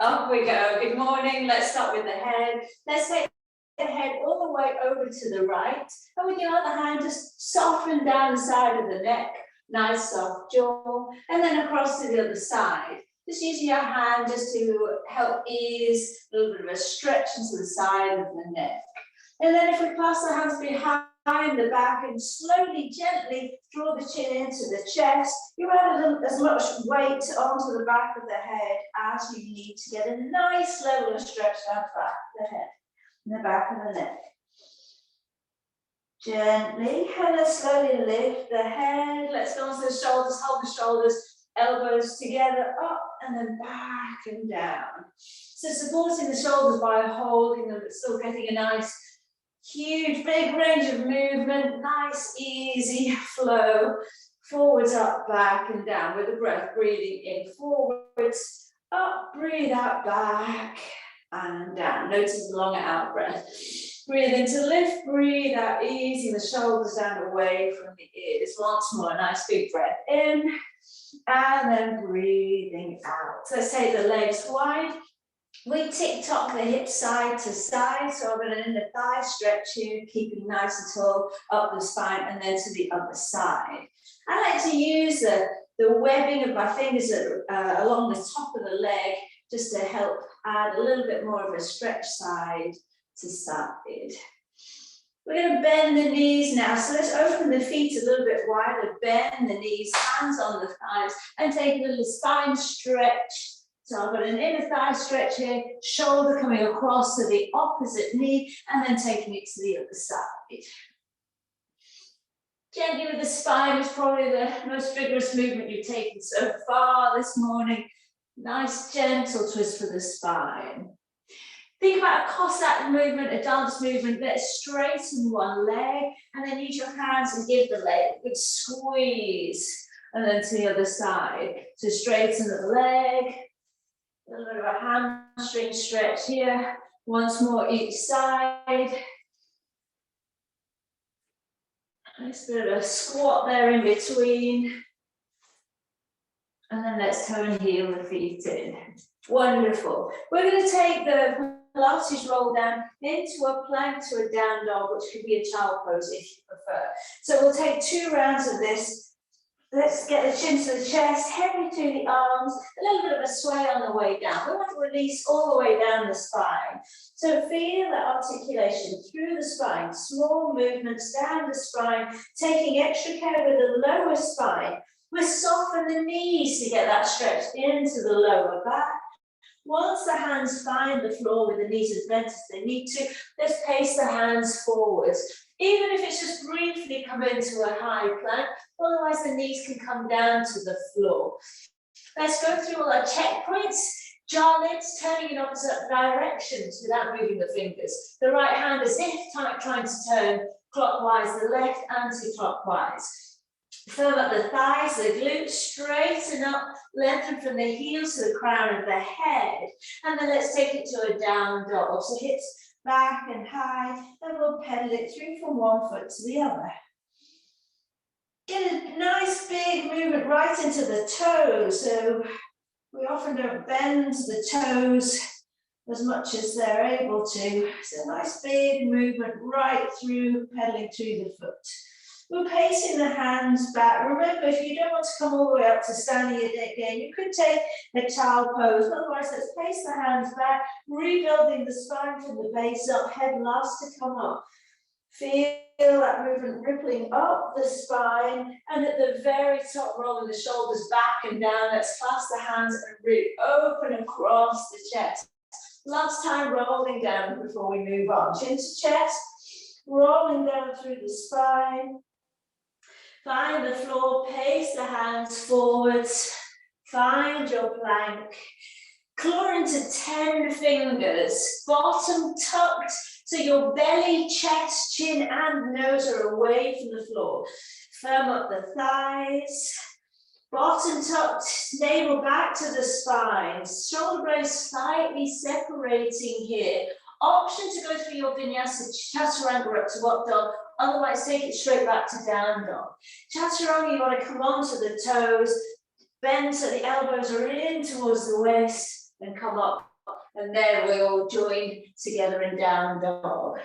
Up we go. Good morning. Let's start with the head. Let's take the head all the way over to the right. And with your other hand, just soften down the side of the neck. Nice soft jaw. And then across to the other side. Just using your hand just to help ease a little bit of a stretch into the side of the neck. And then if we pass the hands behind the back and slowly, gently draw the chin into the chest, you add as much weight onto the back of the head as you need to get a nice level of stretch down the back of the head and the back of the neck. Gently and then slowly lift the head. Let's go onto the shoulders, hold the shoulders, elbows together, up and then back and down. So supporting the shoulders by holding them, but still getting a nice huge, big range of movement, nice, easy flow, forwards, up, back, and down with the breath, breathing in forwards, up, breathe out, back, and down. Notice the longer out breath. Breathe in to lift, breathe out, easing the shoulders down away from the ears. Once more, nice big breath in, and then breathing out. So let's take the legs wide. We tick-tock the hips side to side, so I'm going to end the thigh stretch here, keeping nice and tall up the spine and then to the other side. I like to use the webbing of my fingers along the top of the leg just to help add a little bit more of a stretch side to side. We're going to bend the knees now, so let's open the feet a little bit wider, bend the knees, hands on the thighs, and take a little spine stretch. So I've got an inner thigh stretch here, shoulder coming across to the opposite knee, and then taking it to the other side. Gently with the spine is probably the most vigorous movement you've taken so far this morning. Nice gentle twist for the spine. Think about a Cossack movement, a dance movement. Let's straighten one leg, and then use your hands and give the leg a big squeeze, and then to the other side. So straighten the leg. A little bit of a hamstring stretch here. Once more each side. Nice bit of a squat there in between. And then let's toe and heel the feet in. Wonderful. We're going to take the Pilates roll down into a plank to a down dog, which could be a child pose if you prefer. So we'll take 2 rounds of this. Let's get the chin to the chest, heavy to the arms, a little bit of a sway on the way down. We want to release all the way down the spine. So feel the articulation through the spine, small movements down the spine, taking extra care with the lower spine. We'll soften the knees to get that stretch into the lower back. Once the hands find the floor with the knees as bent as they need to, let's pace the hands forwards. Even if it's just briefly come into a high plank, otherwise the knees can come down to the floor. Let's go through all our checkpoints. Jaw lids, turning in opposite directions without moving the fingers. The right hand is trying to turn clockwise, the left anti-clockwise. Firm up the thighs, the glutes, straighten up, lengthen from the heels to the crown of the head. And then let's take it to a down dog. So hips back and high, and we'll pedal it through from one foot to the other. Get a nice big movement right into the toes. So we often don't bend the toes as much as they're able to. So nice big movement right through, pedaling through the foot. We're pacing the hands back. Remember, if you don't want to come all the way up to standing again, you could take a child pose. Otherwise, let's pace the hands back, rebuilding the spine from the base up, head last to come up. Feel that movement rippling up the spine, and at the very top, rolling the shoulders back and down. Let's clasp the hands and really open across the chest. Last time, rolling down before we move on. Chin to chest, rolling down through the spine. Find the floor, pace the hands forwards, find your plank, claw into 10 fingers, bottom tucked so your belly, chest, chin and nose are away from the floor. Firm up the thighs, bottom tucked, navel back to the spine, shoulder blades slightly separating here. Option to go through your vinyasa, chaturanga up to up dog, otherwise take it straight back to down dog. Chaturanga, you want to come onto the toes, bend so the elbows are in towards the waist, and come up And then we all join together in down dog.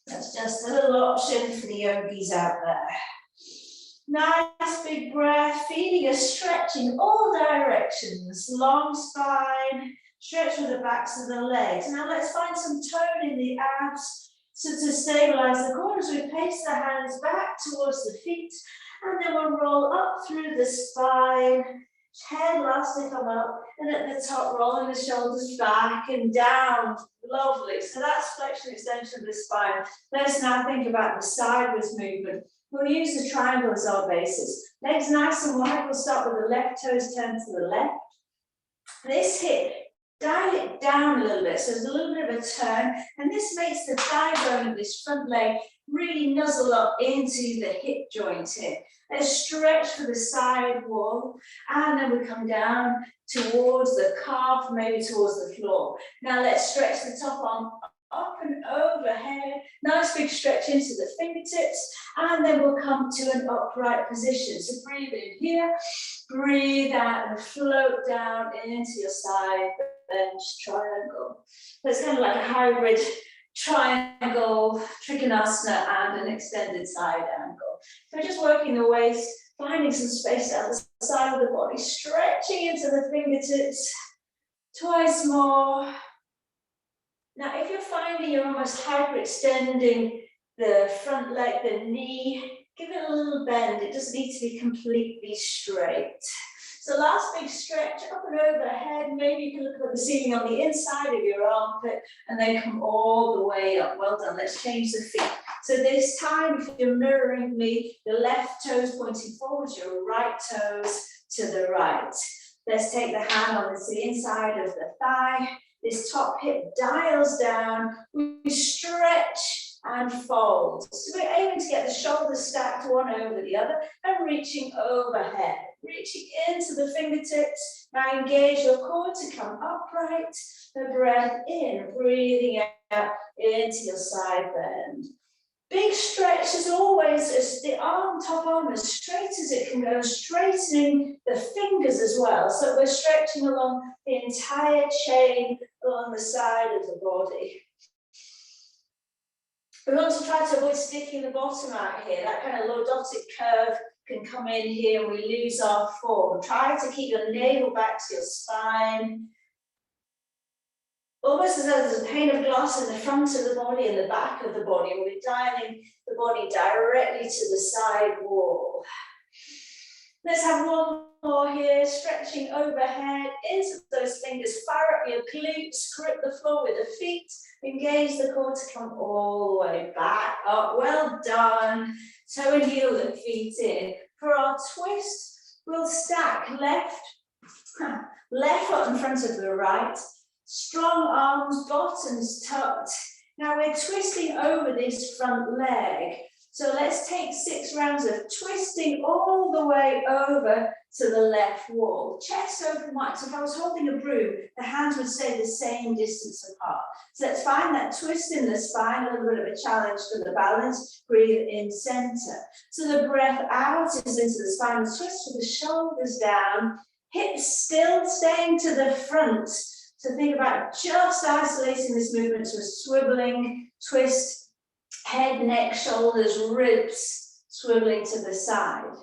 That's just a little option for the yogis out there. Nice big breath, feeling a stretch in all directions. Long spine, stretch with the backs of the legs. Now let's find some tone in the abs. So to stabilize the core as we place the hands back towards the feet, and then we'll roll up through the spine. Head last to come up, and at the top, rolling the shoulders back and down. Lovely. So that's flexion extension of the spine. Let's now think about the sideways movement. We'll use the triangle as our basis. Legs nice and wide. We'll start with the left toes turned to the left. This hip, dial it down a little bit. So there's a little bit of a turn, and this makes the thigh bone of this front leg really nuzzle up into the hip joint here. Let's stretch for the side wall, and then we come down towards the calf, maybe towards the floor. Now let's stretch the top arm up and overhead. Nice big stretch into the fingertips, and then we'll come to an upright position. So breathe in here, breathe out, and float down into your side bench triangle. So it's kind of like a hybrid triangle, trikonasana, and an extended side angle. So just working the waist, finding some space down the side of the body, stretching into the fingertips, twice more. Now, if you're finding you're almost hyperextending the front leg, the knee, give it a little bend. It doesn't need to be completely straight. So last big stretch, up and overhead. Maybe you can look at the ceiling on the inside of your armpit and then come all the way up. Well done. Let's change the feet. So this time, if you're mirroring me, the left toes pointing forwards, your right toes to the right. Let's take the hand on the inside of the thigh. This top hip dials down. We stretch and fold. So we're aiming to get the shoulders stacked one over the other and reaching overhead. Reaching into the fingertips. Now engage your core to come upright. The breath in, breathing out into your side bend. Big stretch as always, as the top arm as straight as it can go, straightening the fingers as well. So we're stretching along the entire chain along the side of the body. We want to try to avoid sticking the bottom out here. That kind of lordotic curve can come in here and we lose our form. Try to keep your navel back to your spine. Almost as though there's a pane of glass in the front of the body and the back of the body. We're dialing the body directly to the side wall. Let's have one more here, stretching overhead into those fingers. Fire up your glutes, grip the floor with the feet. Engage the core to come all the way back up. Well done. Toe and heel the feet in. For our twist, we'll stack left foot in front of the right. Strong arms, bottoms tucked. Now we're twisting over this front leg. So let's take 6 rounds of twisting all the way over to the left wall. Chest open wide. So if I was holding a broom, the hands would stay the same distance apart. So let's find that twist in the spine, a little bit of a challenge for the balance. Breathe in center. So the breath out is into the spine. Twist with the shoulders down. Hips still staying to the front. So think about just isolating this movement to a swiveling twist, head, neck, shoulders, ribs, swiveling to the side.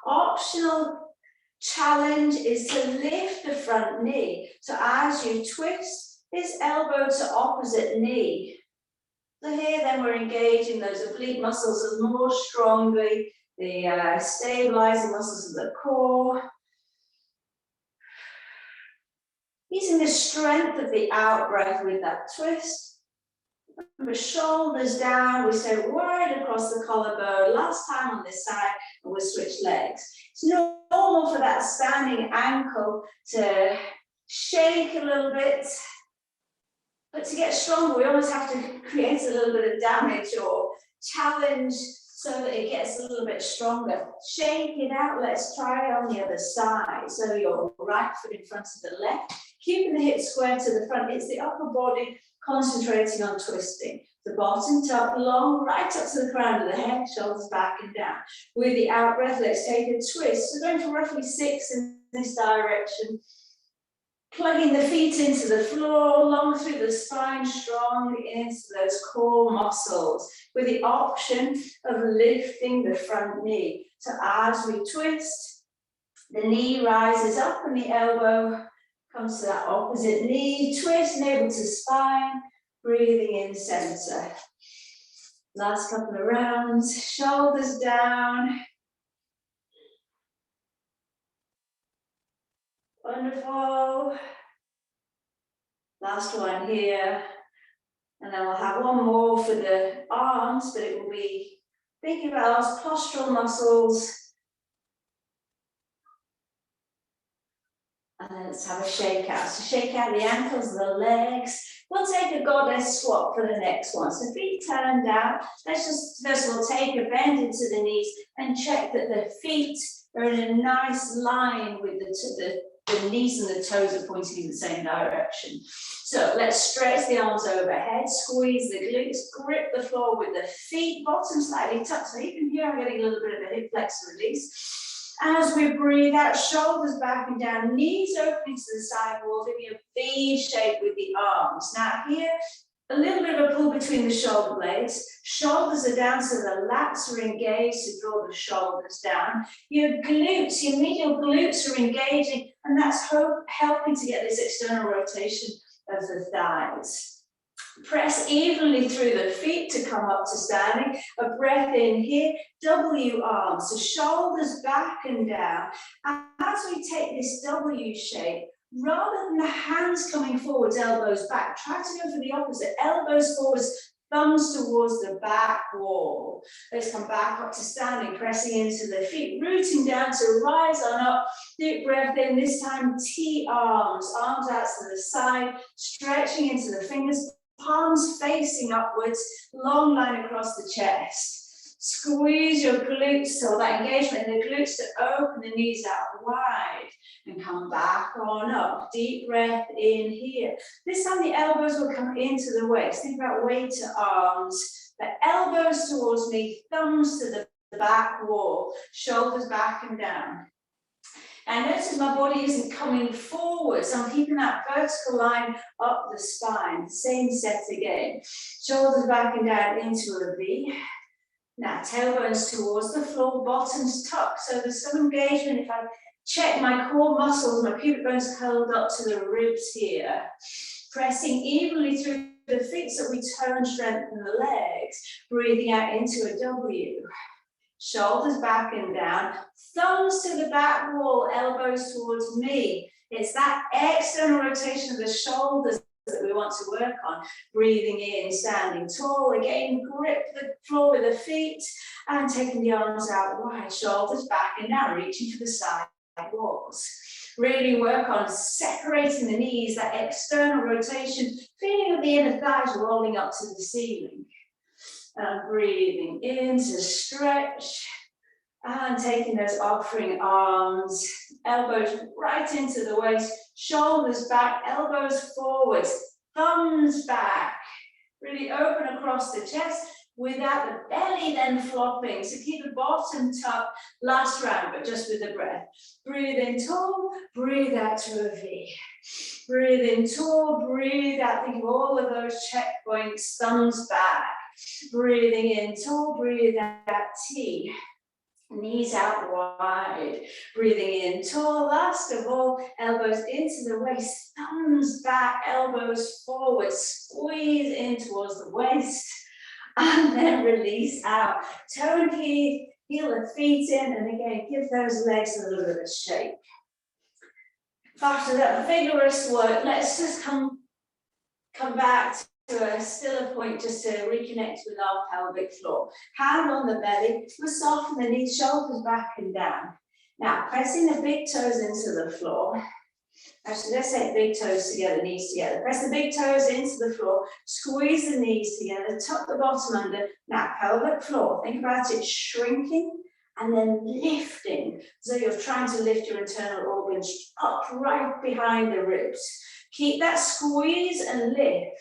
Optional challenge is to lift the front knee. So as you twist, this elbow to opposite knee. So here then we're engaging those oblique muscles more strongly, the stabilizing muscles of the core. Using the strength of the out breath with that twist. Remember, shoulders down, we stay wide across the collarbone. Last time on this side, and we'll switch legs. It's normal for that standing ankle to shake a little bit. But to get stronger, we almost have to create a little bit of damage or challenge so that it gets a little bit stronger. Shake it out. Let's try it on the other side. So your right foot in front of the left. Keeping the hips square to the front, it's the upper body concentrating on twisting. The bottom tuck long, right up to the crown of the head, shoulders back and down. With the out breath, let's take a twist. So going for roughly 6 in this direction. Plugging the feet into the floor, long through the spine, strong into those core muscles, with the option of lifting the front knee. So as we twist, the knee rises up and the elbow comes to that opposite knee, twist, navel to spine, breathing in center. Last couple of rounds, shoulders down. Wonderful. Last one here. And then we'll have one more for the arms, but it will be thinking about those postural muscles. And then let's have a shake out. So shake out the ankles, the legs. We'll take a goddess swap for the next one. So feet turned down. Let's just first of all take a bend into the knees and check that the feet are in a nice line with the knees and the toes are pointing in the same direction. So let's stretch the arms overhead, squeeze the glutes, grip the floor with the feet, bottom slightly tucked. So even here I'm getting a little bit of a hip flexor release. As we breathe out, shoulders back and down, knees opening to the side wall, giving a V shape with the arms. Now here, a little bit of a pull between the shoulder blades. Shoulders are down so the lats are engaged to draw the shoulders down. Your glutes, your medial glutes are engaging, and that's helping to get this external rotation of the thighs. Press evenly through the feet to come up to standing. A breath in here, W arms, so shoulders back and down. And as we take this W shape, rather than the hands coming forwards, elbows back, try to go for the opposite. Elbows forwards, thumbs towards the back wall. Let's come back up to standing, pressing into the feet, rooting down to rise on up. Deep breath in, this time T arms, arms out to the side, stretching into the fingers, palms facing upwards, long line across the chest. Squeeze your glutes, so that engagement in the glutes to open the knees out wide and come back on up. Deep breath in here. This time the elbows will come into the waist. Think about weight to arms. The elbows towards me, thumbs to the back wall, shoulders back and down. And notice my body isn't coming forward, so I'm keeping that vertical line up the spine. Same set again. Shoulders back and down into a V. Now, tailbones towards the floor, bottoms tucked. So there's some engagement. If I check my core muscles, my pubic bones curled up to the ribs here. Pressing evenly through the feet so we toe and strengthen the legs. Breathing out into a W. Shoulders back and down, thumbs to the back wall, elbows towards me. It's that external rotation of the shoulders that we want to work on. Breathing in, standing tall. Again, grip the floor with the feet and taking the arms out wide, shoulders back and down, reaching for the side walls. Really work on separating the knees, that external rotation, feeling of the inner thighs rolling up to the ceiling. And breathing in to stretch and taking those offering arms, elbows right into the waist, shoulders back, elbows forwards, thumbs back. Really open across the chest without the belly then flopping. So keep the bottom tucked, last round, but just with the breath. Breathe in tall, breathe out to a V. Breathe in tall, breathe out. Think of all of those checkpoints, thumbs back. Breathing in tall, breathe out T. Knees out wide. Breathing in tall, last of all, elbows into the waist, thumbs back, elbows forward, squeeze in towards the waist, and then release out. Toe and heel the feet in, and again, give those legs a little bit of shape. After that vigorous work, let's just come back to a stiller point just to reconnect with our pelvic floor. Hand on the belly, we'll soften the knees, shoulders back and down. Now, pressing the big toes into the floor. Actually, let's take big toes together, knees together. Press the big toes into the floor, squeeze the knees together, tuck the bottom under. Now, pelvic floor, think about it shrinking and then lifting. So you're trying to lift your internal organs up right behind the ribs. Keep that squeeze and lift.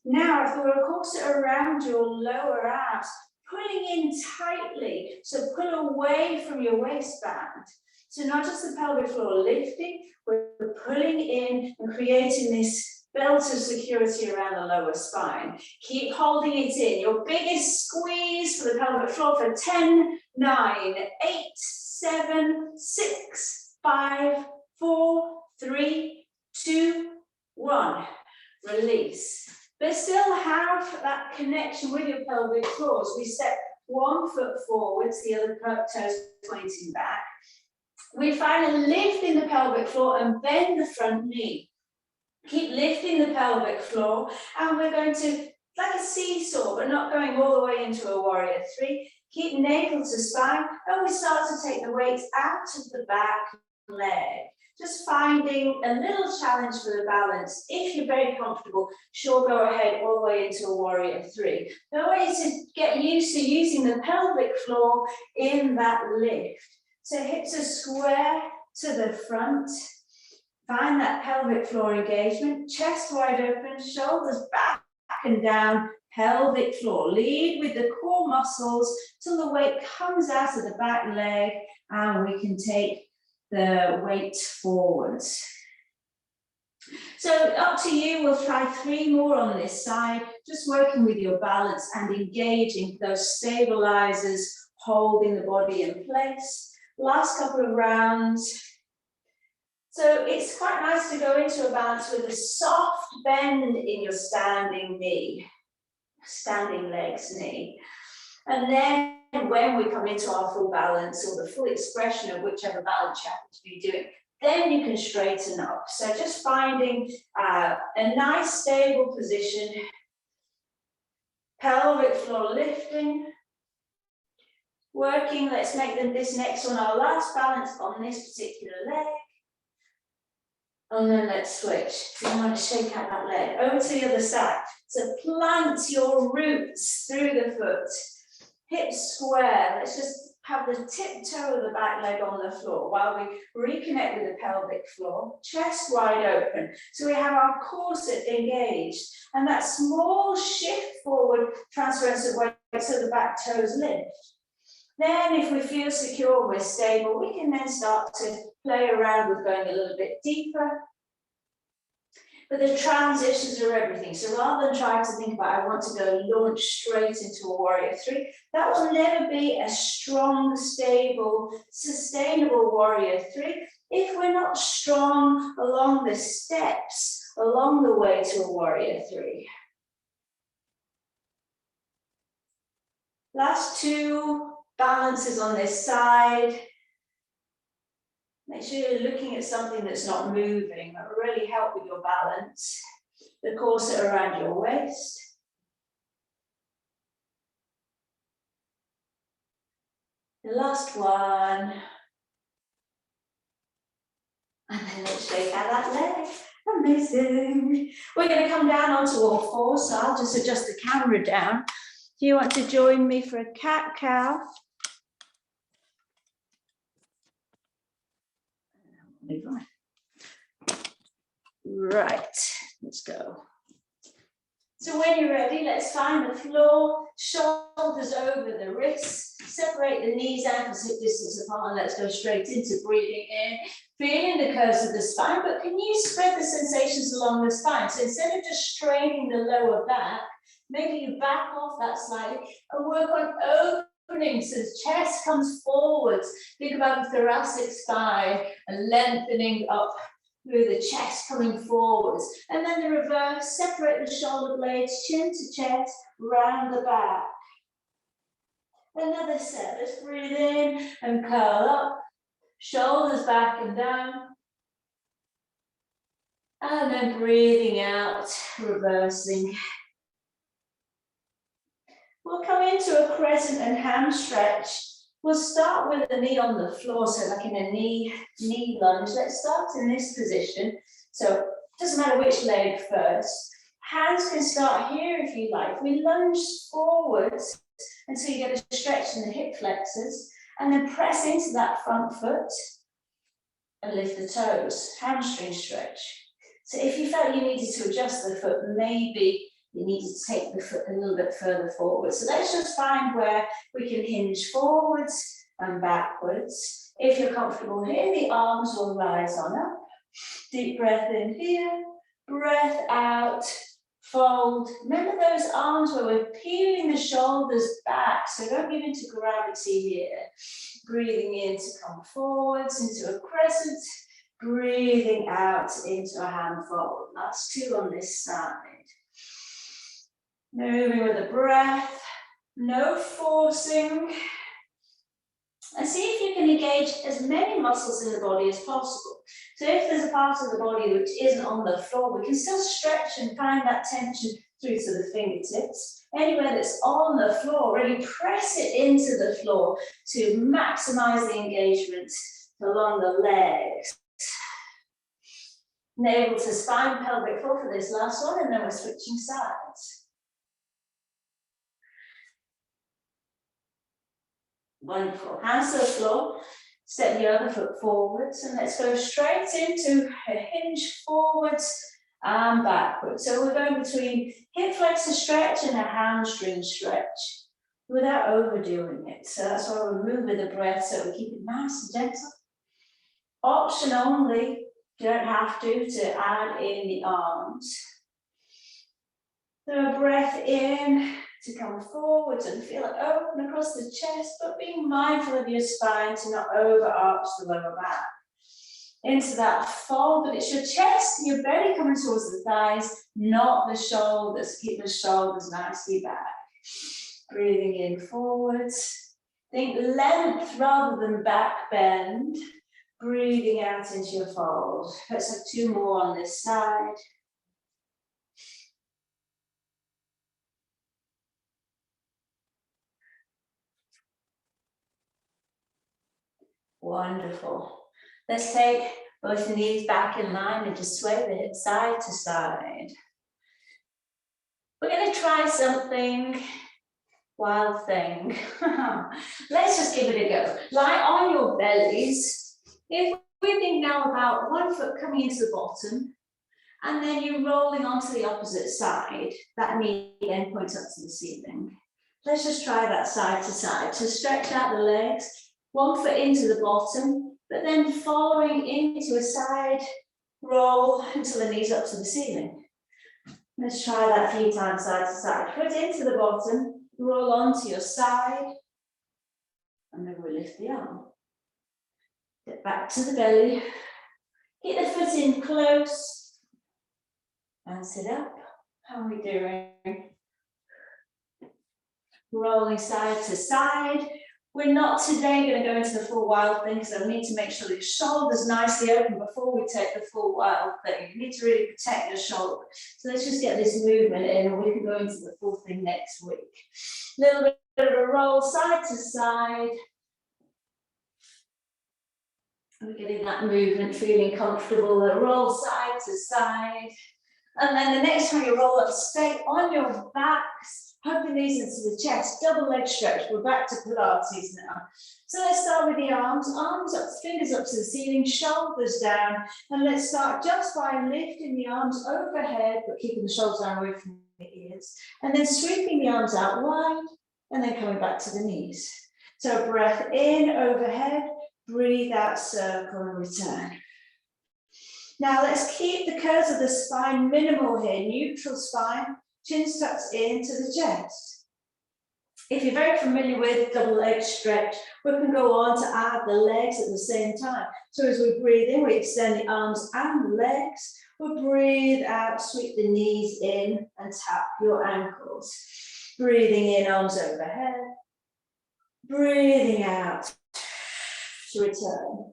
Now, if there were a corset around your lower abs, pulling in tightly, so pull away from your waistband. So not just the pelvic floor lifting, we're pulling in and creating this belt of security around the lower spine. Keep holding it in. Your biggest squeeze for the pelvic floor for 10, 9, 8, 7, 6, 5, 4, 3, 2, 1. Release. But still have that connection with your pelvic floor. So we step one foot forwards, the other toes pointing back. We find a lift in the pelvic floor and bend the front knee. Keep lifting the pelvic floor, and we're going to, like a seesaw, but not going all the way into a warrior three. Keep navel to spine, and we start to take the weight out of the back leg. Just finding a little challenge for the balance. If you're very comfortable, sure, go ahead all the way into a warrior three. The way to get used to using the pelvic floor in that lift. So hips are square to the front. Find that pelvic floor engagement, chest wide open, shoulders back and down, pelvic floor. Lead with the core muscles till the weight comes out of the back leg, and we can take the weight forwards. So up to you, we'll try 3 more on this side, just working with your balance and engaging those stabilizers, holding the body in place. Last couple of rounds. So it's quite nice to go into a balance with a soft bend in your standing knee, standing legs knee. And then when we come into our full balance or the full expression of whichever balance you happen to be doing, then you can straighten up. So just finding a nice stable position, pelvic floor lifting, working. Let's make this next one our last balance on this particular leg. And then let's switch. You want to shake out that leg. Over to the other side. So plant your roots through the foot. Hips square. Let's just have the tip toe of the back leg on the floor while we reconnect with the pelvic floor. Chest wide open. So we have our corset engaged. And that small shift forward, transference of weight so the back toes lift. Then if we feel secure, we're stable, we can then start to play around with going a little bit deeper. But the transitions are everything. So rather than trying to think about, I want to go launch straight into a warrior three, that will never be a strong, stable, sustainable warrior three if we're not strong along the steps, along the way to a warrior three. Last 2 balances on this side. Make sure you're looking at something that's not moving. That will really help with your balance. The corset around your waist. The last one. And then let's shake out that leg. Amazing. We're going to come down onto all 4, so I'll just adjust the camera down. Do you want to join me for a cat-cow? Right, let's go. So when you're ready, let's find the floor, shoulders over the wrists, separate the knees ankle hip distance apart, and let's go straight into breathing in, feeling the curves of the spine, but can you spread the sensations along the spine? So instead of just straining the lower back, maybe you back off that slightly and work on opening so the chest comes forwards. Think about the thoracic spine and lengthening up through the chest coming forwards. And then the reverse, separate the shoulder blades, chin to chest, round the back. Another set, let's breathe in and curl up, shoulders back and down. And then breathing out, reversing. We'll come into a crescent and hand stretch. We'll start with the knee on the floor, so like in a knee lunge. Let's start in this position. So it doesn't matter which leg first. Hands can start here if you like. We lunge forwards until you get a stretch in the hip flexors, and then press into that front foot and lift the toes, hamstring stretch. So if you felt you needed to adjust the foot, maybe you need to take the foot a little bit further forward. So let's just find where we can hinge forwards and backwards. If you're comfortable here, the arms will rise on up. Deep breath in here, breath out, fold. Remember those arms where we're peeling the shoulders back, so don't give into gravity here. Breathing in to come forwards into a crescent, breathing out into a hand fold. Last two on this side. Moving with the breath, no forcing. And see if you can engage as many muscles in the body as possible. So if there's a part of the body which isn't on the floor, we can still stretch and find that tension through to the fingertips. Anywhere that's on the floor, really press it into the floor to maximize the engagement along the legs. Navel to spine, pelvic floor for this last one, and then we're switching sides. Wonderful. Hands to the floor. Step the other foot forwards, and let's go straight into a hinge forwards and backwards. So we're going between hip flexor stretch and a hamstring stretch without overdoing it. So that's why we move with the breath, so we keep it nice and gentle. Option only. You don't have to add in the arms. So a breath in to come forwards and feel it open across the chest, but being mindful of your spine to not overarch the lower back. Into that fold, but it's your chest and your belly coming towards the thighs, not the shoulders. Keep the shoulders nicely back. Breathing in forwards. Think length rather than back bend. Breathing out into your fold. Let's have two more on this side. Wonderful. Let's take both the knees back in line and just sway the hips side to side. We're going to try something, wild thing. Let's just give it a go. Lie on your bellies. If we think now about one foot coming into the bottom, and then you're rolling onto the opposite side, that knee then points up to the ceiling. Let's just try that side to side. So stretch out the legs. One foot into the bottom, but then following into a side roll until the knees up to the ceiling. Let's try that a few times side to side. Foot into the bottom, roll onto your side, and then we lift the arm. Get back to the belly. Keep the foot in close, and sit up. How are we doing? Rolling side to side. We're not today going to go into the full wild thing, because I need to make sure that your shoulder's nicely open before we take the full wild thing. You need to really protect your shoulder. So let's just get this movement in, and we can go into the full thing next week. A little bit of a roll side to side. We're getting that movement, feeling comfortable. A roll side to side. And then the next time you roll up, stay on your backs. Hug the knees into the chest, double leg stretch. We're back to Pilates now. So let's start with the arms. Arms up, fingers up to the ceiling, shoulders down. And let's start just by lifting the arms overhead, but keeping the shoulders down away from the ears. And then sweeping the arms out wide, and then coming back to the knees. So breath in, overhead, breathe out, circle, and return. Now let's keep the curves of the spine minimal here, neutral spine. Chin tucks into the chest. If you're very familiar with double leg stretch, we can go on to add the legs at the same time. So as we breathe in, we extend the arms and the legs. We breathe out, sweep the knees in and tap your ankles. Breathing in, arms overhead. Breathing out to return.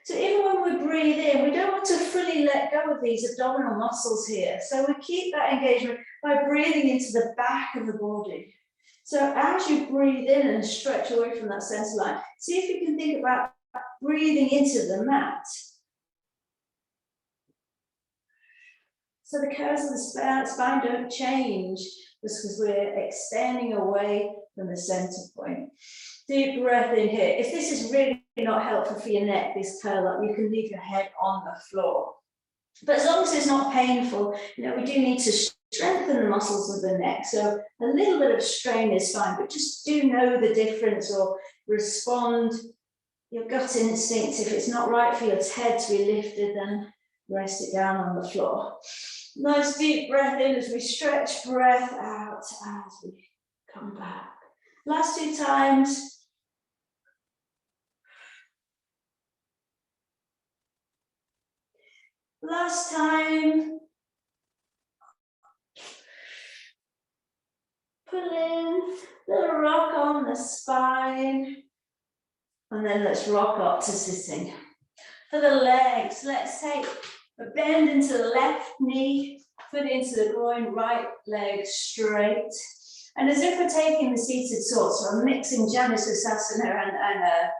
So even when we breathe in, we don't want to fully let go of these abdominal muscles here. So we keep that engagement by breathing into the back of the body. So as you breathe in and stretch away from that center line, see if you can think about breathing into the mat. So the curves of the spine don't change just because we're extending away from the center point. Deep breath in here. If this is really not helpful for your neck, this curl up, you can leave your head on the floor. But as long as it's not painful, we do need to strengthen the muscles of the neck. So a little bit of strain is fine, but just do know the difference or respond your gut instinct. If it's not right for your head to be lifted, then rest it down on the floor. Nice deep breath in as we stretch, breath out as we come back. Last 2 times. Last time. Pull in, little rock on the spine. And then let's rock up to sitting. For the legs, let's take a bend into the left knee, foot into the groin, right leg straight. And as if we're taking the seated sort, so I'm mixing Janusasana and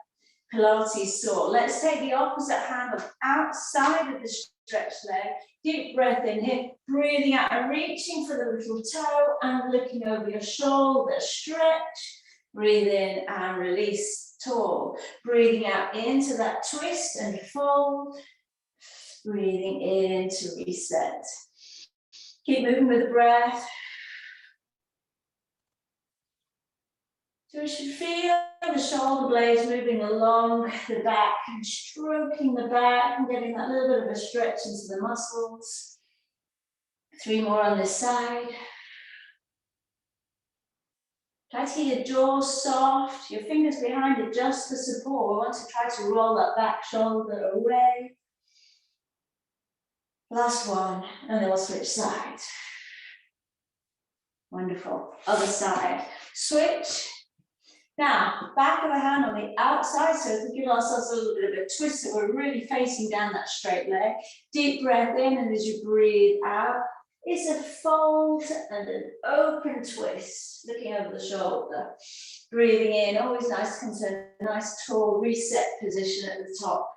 Pilates sort. Let's take the opposite hand up outside of the stretched leg. Deep breath in here, breathing out and reaching for the little toe and looking over your shoulder. Stretch, breathe in and release, tall. Breathing out into that twist and fold. Breathing in to reset. Keep moving with the breath. So we should feel the shoulder blades moving along the back and stroking the back and getting that little bit of a stretch into the muscles. 3 more on this side. Try to keep your jaw soft, your fingers behind it just for support. We want to try to roll that back shoulder away. Last one, and then we'll switch sides. Wonderful. Other side. Switch. Now, back of the hand on the outside, so if we give ourselves a little bit of a twist, so we're really facing down that straight leg. Deep breath in, and as you breathe out, it's a fold and an open twist, looking over the shoulder. Breathing in, always nice to come to a nice tall reset position at the top.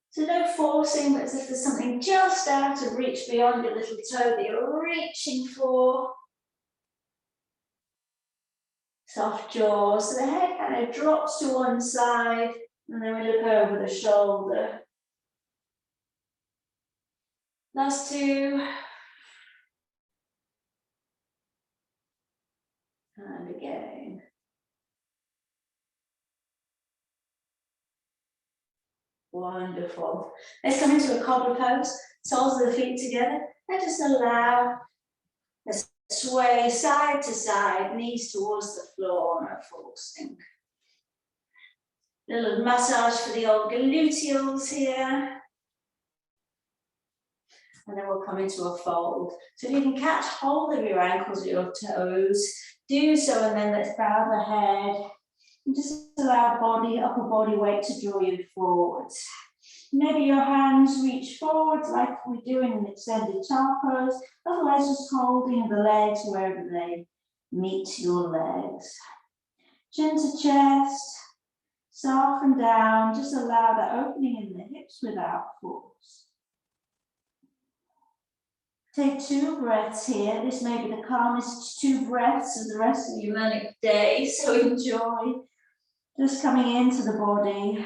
So no forcing, but as if there's something just out of reach beyond your little toe that you're reaching for. Soft jaw, so the head kind of drops to one side, and then we look over the shoulder. Last 2. And again. Wonderful. Let's come into a cobbler pose, soles of the feet together, and just allow a sway side to side, knees towards the floor, no forcing. Little massage for the old gluteals here. And then we'll come into a fold. So if you can catch hold of your ankles or your toes, do so, and then let's bow the head. And just allow upper body weight to draw you forwards. Maybe your hands reach forwards like we do in an extended child pose, otherwise just holding the legs wherever they meet your legs. Chin to chest, soften down, just allow the opening in the hips without force. Take 2 breaths here. This may be the calmest 2 breaths of the rest of your manic day, so enjoy. Just coming into the body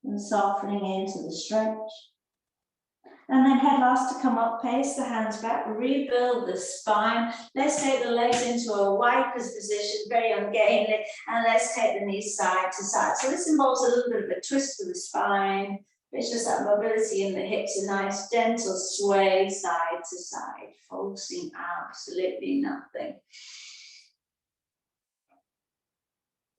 and softening into the stretch. And then head last to come up, pace the hands back, rebuild the spine. Let's take the legs into a wiper's position, very ungainly, and let's take the knees side to side. So this involves a little bit of a twist of the spine. It's just that mobility in the hips, a nice gentle sway side to side, forcing absolutely nothing.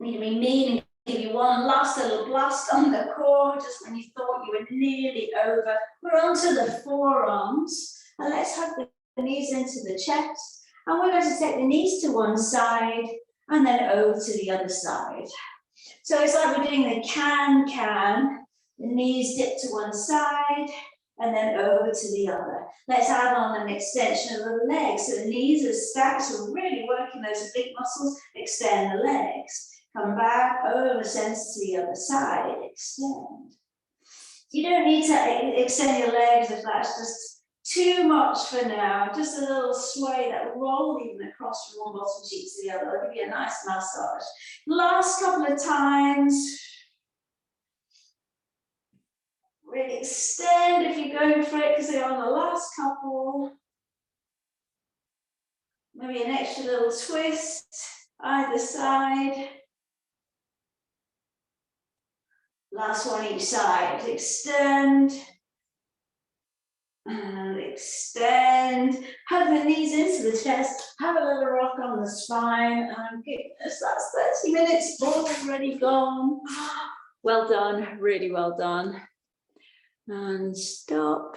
Need to be mean and give you one last little blast on the core, just when you thought you were nearly over. We're onto the forearms, and let's hug the knees into the chest. And we're going to take the knees to one side and then over to the other side. So it's like we're doing the can. The knees dip to one side and then over to the other. Let's add on an extension of the legs. So the knees are stacked, so we're really working those big muscles. Extend the legs. Come back over center to the other side. Extend. You don't need to extend your legs if that's just too much for now. Just a little sway, that roll even across from one bottom cheek to the other. I'll give you a nice massage. Last couple of times. Really extend if you're going for it, because they're on the last couple. Maybe an extra little twist either side. Last one each side. Extend. And extend. Hug the knees into the chest. Have a little rock on the spine. And goodness, that's 30 minutes already gone. Well done, really well done. And stop.